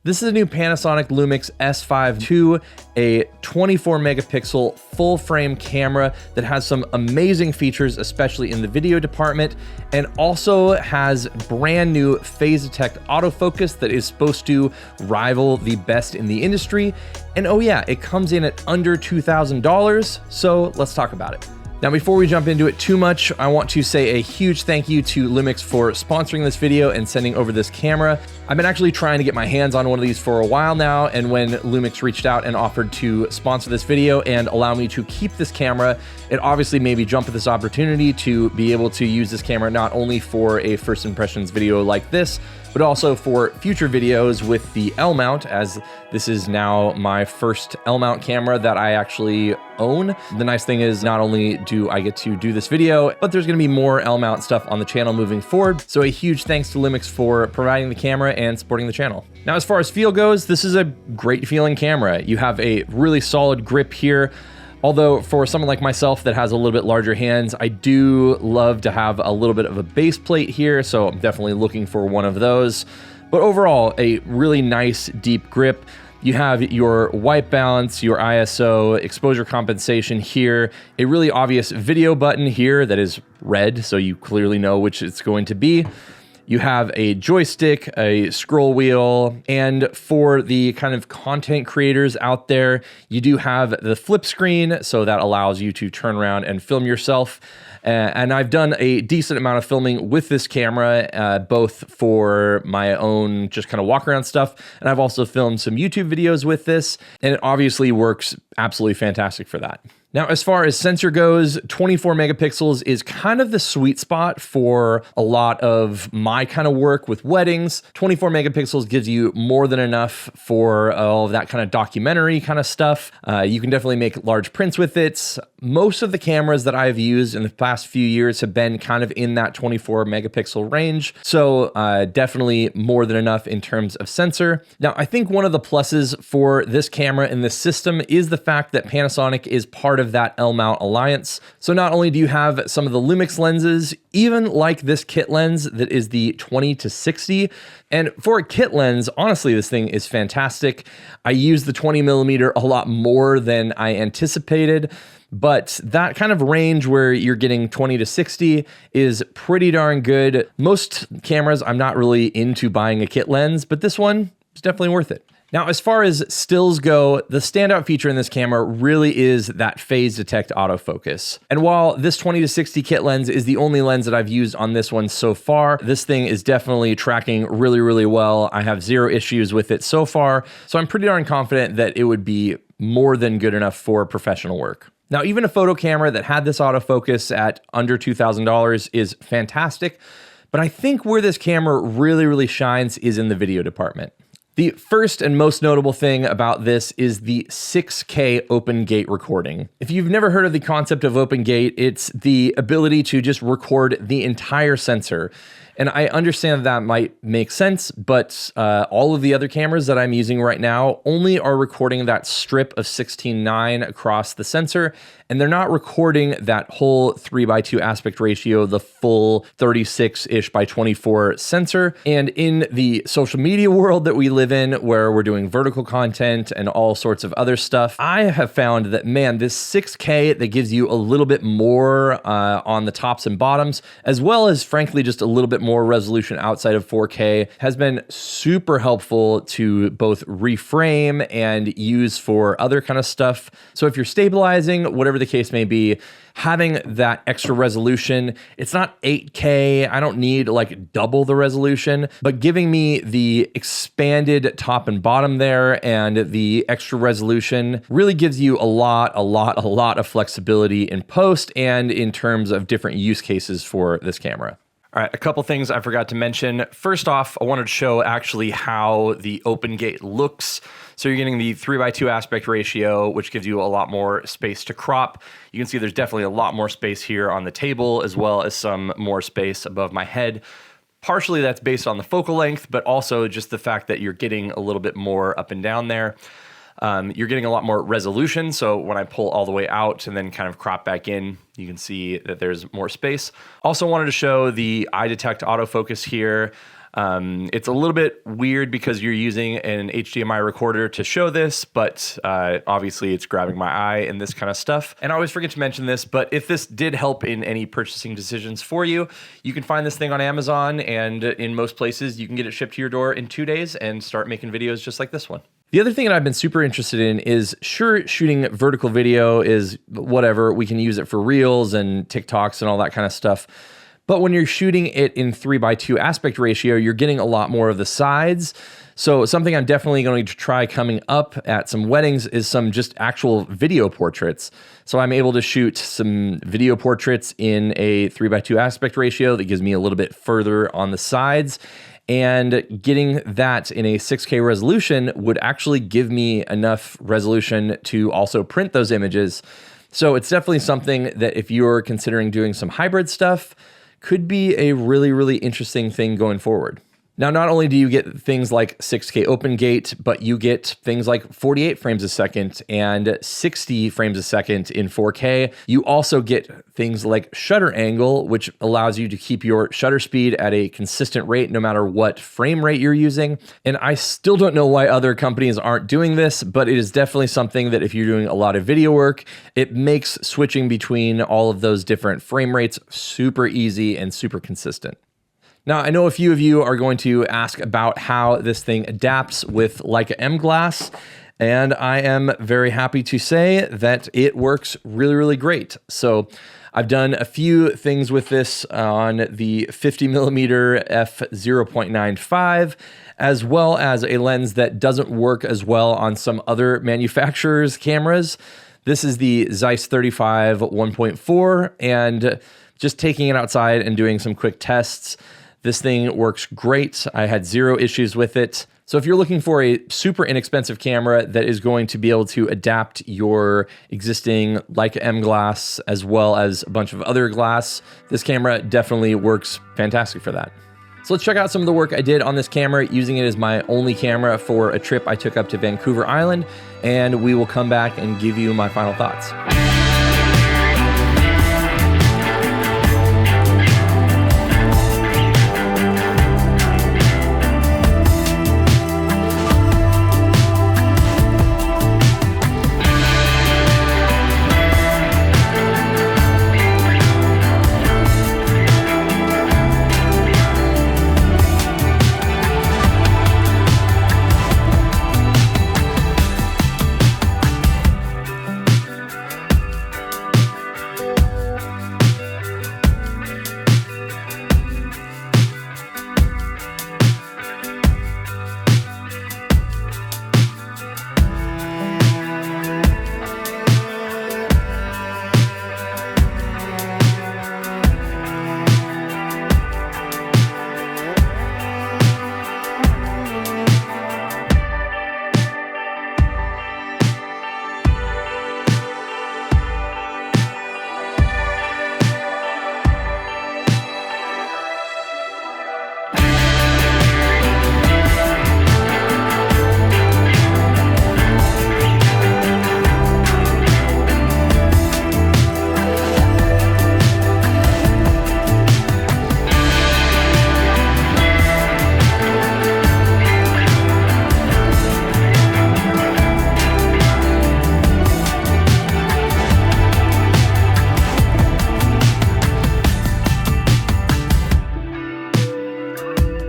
This is a new Panasonic Lumix S5II, a 24 megapixel full frame camera that has some amazing features, especially in the video department, and also has brand new phase detect autofocus that is supposed to rival the best in the industry. And oh yeah, it comes in at under $2,000. So let's talk about it. Now, before we jump into it too much, I want to say a huge thank you to Lumix for sponsoring this video and sending over this camera. I've been actually trying to get my hands on one of these for a while now, and when Lumix reached out and offered to sponsor this video and allow me to keep this camera, it obviously made me jump at this opportunity to be able to use this camera not only for a first impressions video like this, but also for future videos with the L mount, as this is now my first L mount camera that I actually own. The nice thing is not only do I get to do this video, but there's gonna be more L mount stuff on the channel moving forward. So a huge thanks to Lumix for providing the camera and supporting the channel. Now, as far as feel goes, this is a great feeling camera. You have a really solid grip here. Although for someone like myself that has a little bit larger hands, I do love to have a little bit of a base plate here, so I'm definitely looking for one of those. But overall, a really nice deep grip. You have your white balance, your ISO, exposure compensation here, a really obvious video button here that is red, so you clearly know which it's going to be. You have a joystick, a scroll wheel, and for the kind of content creators out there, you do have the flip screen, so that allows you to turn around and film yourself. And I've done a decent amount of filming with this camera, both for my own just kind of walk around stuff, and I've also filmed some YouTube videos with this, and it obviously works absolutely fantastic for that. Now, as far as sensor goes, 24 megapixels is kind of the sweet spot for a lot of my kind of work with weddings. 24 megapixels gives you more than enough for all of that kind of documentary kind of stuff. You can definitely make large prints with it. Most of the cameras that I've used in the past few years have been kind of in that 24 megapixel range. So definitely more than enough in terms of sensor. Now, I think one of the pluses for this camera in this system is the fact that Panasonic is part of that L mount alliance. So not only do you have some of the Lumix lenses, even like this kit lens that is the 20-60, and for a kit lens, honestly, this thing is fantastic. I use the 20mm a lot more than I anticipated, but that kind of range where you're getting 20-60 is pretty darn good. Most cameras, I'm not really into buying a kit lens, but this one is definitely worth it. Now, as far as stills go, the standout feature in this camera really is that phase detect autofocus. And while this 20-60 kit lens is the only lens that I've used on this one so far, this thing is definitely tracking really, really well. I have zero issues with it so far, so I'm pretty darn confident that it would be more than good enough for professional work. Now, even a photo camera that had this autofocus at under $2,000 is fantastic, but I think where this camera really, really shines is in the video department. The first and most notable thing about this is the 6K open gate recording. If you've never heard of the concept of open gate, it's the ability to just record the entire sensor. And I understand that might make sense, but all of the other cameras that I'm using right now only are recording that strip of 16:9 across the sensor, and they're not recording that whole 3:2 aspect ratio, the full 36-ish by 24 sensor. And in the social media world that we live in, where we're doing vertical content and all sorts of other stuff, I have found that, man, this 6K that gives you a little bit more on the tops and bottoms, as well as, frankly, just a little bit more resolution outside of 4K, has been super helpful to both reframe and use for other kind of stuff. So if you're stabilizing, whatever the case may be, having that extra resolution, it's not 8K, I don't need like double the resolution, but giving me the expanded top and bottom there and the extra resolution really gives you a lot of flexibility in post and in terms of different use cases for this camera. All right, a couple things I forgot to mention. First off, I wanted to show actually how the open gate looks. So you're getting the 3:2 aspect ratio, which gives you a lot more space to crop. You can see there's definitely a lot more space here on the table, as well as some more space above my head. Partially that's based on the focal length, but also just the fact that you're getting a little bit more up and down there. You're getting a lot more resolution. So when I pull all the way out and then kind of crop back in, you can see that there's more space. Also wanted to show the eye detect autofocus here. It's a little bit weird because you're using an HDMI recorder to show this, but obviously it's grabbing my eye and this kind of stuff. And I always forget to mention this, but if this did help in any purchasing decisions for you, you can find this thing on Amazon, and in most places you can get it shipped to your door in 2 days and start making videos just like this one. The other thing that I've been super interested in is, sure, shooting vertical video is whatever. We can use it for Reels and TikToks and all that kind of stuff. But when you're shooting it in 3:2 aspect ratio, you're getting a lot more of the sides. So something I'm definitely going to try coming up at some weddings is some just actual video portraits. So I'm able to shoot some video portraits in a 3:2 aspect ratio that gives me a little bit further on the sides. And getting that in a 6K resolution would actually give me enough resolution to also print those images. So it's definitely something that if you're considering doing some hybrid stuff, could be a really, really interesting thing going forward. Now, not only do you get things like 6K open gate, but you get things like 48 frames a second and 60 frames a second in 4K. You also get things like shutter angle, which allows you to keep your shutter speed at a consistent rate no matter what frame rate you're using. And I still don't know why other companies aren't doing this, but it is definitely something that if you're doing a lot of video work, it makes switching between all of those different frame rates super easy and super consistent. Now, I know a few of you are going to ask about how this thing adapts with Leica M glass, and I am very happy to say that it works really, really great. So I've done a few things with this on the 50mm f/0.95, as well as a lens that doesn't work as well on some other manufacturers' cameras. This is the Zeiss 35 1.4, and just taking it outside and doing some quick tests, this thing works great. I had zero issues with it. So if you're looking for a super inexpensive camera that is going to be able to adapt your existing Leica M glass as well as a bunch of other glass, this camera definitely works fantastic for that. So let's check out some of the work I did on this camera, using it as my only camera for a trip I took up to Vancouver Island, and we will come back and give you my final thoughts.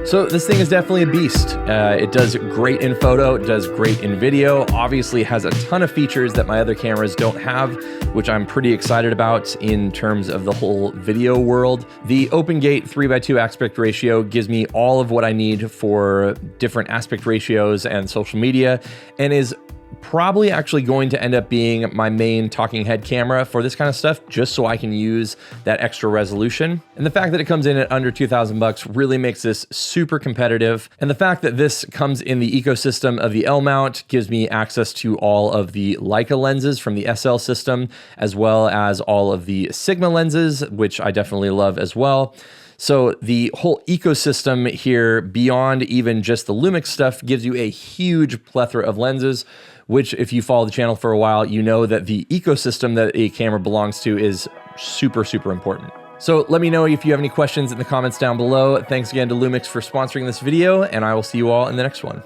So this thing is definitely a beast. It does great in photo, it does great in video. Obviously, it has a ton of features that my other cameras don't have, which I'm pretty excited about in terms of the whole video world. The open gate 3:2 aspect ratio gives me all of what I need for different aspect ratios and social media, and is probably actually going to end up being my main talking head camera for this kind of stuff, just so I can use that extra resolution. And the fact that it comes in at under $2,000 really makes this super competitive. And the fact that this comes in the ecosystem of the L mount gives me access to all of the Leica lenses from the SL system, as well as all of the Sigma lenses, which I definitely love as well. So the whole ecosystem here, beyond even just the Lumix stuff, gives you a huge plethora of lenses, which if you follow the channel for a while, you know that the ecosystem that a camera belongs to is super, super important. So let me know if you have any questions in the comments down below. Thanks again to Lumix for sponsoring this video, and I will see you all in the next one.